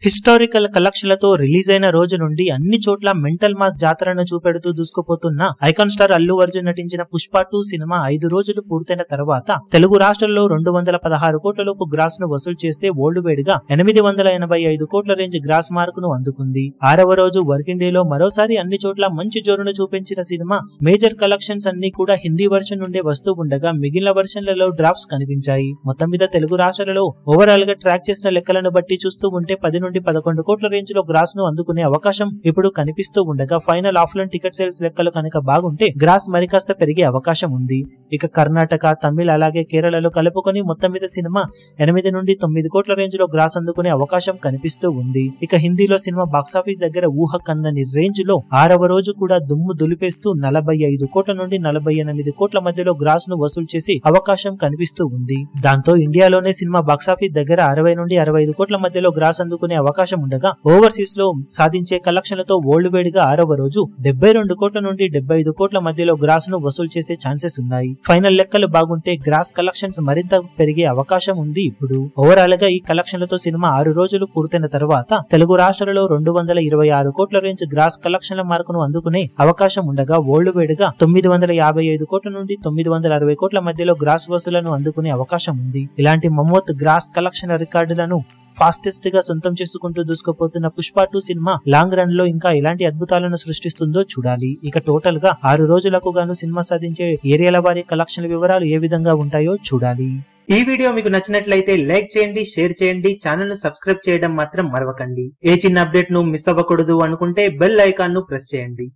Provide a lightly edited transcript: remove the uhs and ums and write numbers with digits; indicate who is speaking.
Speaker 1: Historical కలెక్షన్లతో release అయిన రోజు నుండి అన్ని చోట్ల మెంటల్ మాస్ జాతరను చూపెడుతూ దూసుకుపోతున్న ఐకాన్ స్టార్ అల్లు అర్జున్ నటించిన పుష్ప 2 సినిమా 5 రోజులు పూర్తయిన తర్వాత తెలుగు రాష్ట్రాల్లో 216 కోట్ల లోపు గ్రాస్ ను వసూలు చేస్తే వరల్డ్ వైడ్ గా 885 కోట్ల రేంజ్ గ్రాస్ మార్క్ ను అందుకుంది. 6వ రోజు వర్కింగ్ డే లో మరోసారి అన్ని చోట్ల మంచి జోరును చూపించిన సినిమా మేజర్ కలెక్షన్స్ అన్ని కూడా హిందీ వర్షన్ నుండే వస్తూ ఉండగా మిగిలిన వర్షన్లలో డ్రాప్స్ కనిపించాయి. మొత్తం మీద తెలుగు రాష్ట్రాలలో ఓవరాల్ గా ట్రాక్ చేసిన లెక్కలను బట్టి చూస్తూ ఉంటే 10 నుండి 11 కోట్ల రేంజ్ లో గ్రాస్ ను అందుకునే అవకాశం ఇప్పుడు కనిపిస్తూ ఉండగా ఫైనల్ ఆఫ్లైన్ టికెట్ సేల్స్ లెక్కలు కనుక బాగుంటే గ్రాస్ మరికాస్త పెరిగే అవకాశం ఉంది. ఇక కర్ణాటక, తమిళ అలాగే కేరళలో కలుపుకొని మొత్తం మీద సినిమా 8 నుండి 9 కోట్ల రేంజ్ లో గ్రాస్ అందుకునే అవకాశం కనిపిస్తూ ఉంది. ఇక హిందీలో సినిమా బాక్సాఫీస్ దగ్గర ఊహ కందని రేంజ్ లో 6వ రోజు కూడా దుమ్ము దులిపేస్తూ 45 కోట్ల నుండి 48 కోట్ల మధ్యలో గ్రాస్ ను వసూలు చేసి అవకాశం కనిపిస్తూ ఉంది. దాంతో ఇండియాలోనే సినిమా బాక్సాఫీస్ దగ్గర 60 నుండి 65 కోట్ల మధ్యలో గ్రాస్ అందుకునే అవకాశం ఉండగా ఓవర్సీస్ లో సాధించే కలెక్షన్లతో వరల్డ్ వైడ్ గా 6వ రోజు 72 కోట్ల నుండి 75 కోట్ల మధ్యలో గ్రాస్ ను వసూలు చేసే ఛాన్సెస్ ఉన్నాయి. ఫైనల్ లెక్కలు బాగుంటే గ్రాస్ కలెక్షన్స్ మరింత పెరిగే అవకాశం ఉంది. ఇప్పుడు ఓవరాల్ గా ఈ కలెక్షన్లతో సినిమా 6 రోజులు పూర్తయిన తర్వాత తెలుగు రాష్ట్రాలలో 226 కోట్ల రేంజ్ గ్రాస్ కలెక్షన్ల మార్కును అందుకునే అవకాశం ఉండగా వరల్డ్ వైడ్ గా 955 కోట్ల నుండి 960 కోట్ల మధ్యలో గ్రాస్ వసూలను అందుకునే అవకాశం ఉంది. ఇలాంటి మమ్మోత్ గ్రాస్ కలెక్షన్ రికార్డులను ఫాస్టెస్ట్ గా సొంతం చేసుకుంటూ దూసుకుపోతున్న పుష్ప 2 సినిమా లాంగ్ రన్ లో ఇంకా ఎలాంటి అద్భుతాలను సృష్టిస్తుందో చూడాలి. ఇక టోటల్ గా 6 రోజులకు గాను సినిమా సాధించే ఏరియాల వారి కలెక్షన్ల వివరాలు ఏ విధంగా ఉంటాయో చూడాలి. ఈ వీడియో మీకు నచ్చినట్లయితే లైక్ చేయండి, షేర్ చేయండి, ఛానల్ ను సబ్స్క్రైబ్ చేయడం మాత్రం మరవకండి. ఏ చిన్న అప్డేట్ ను మిస్ అవ్వకూడదు అనుకుంటే బెల్ ఐకాన్ ను ప్రెస్ చేయండి.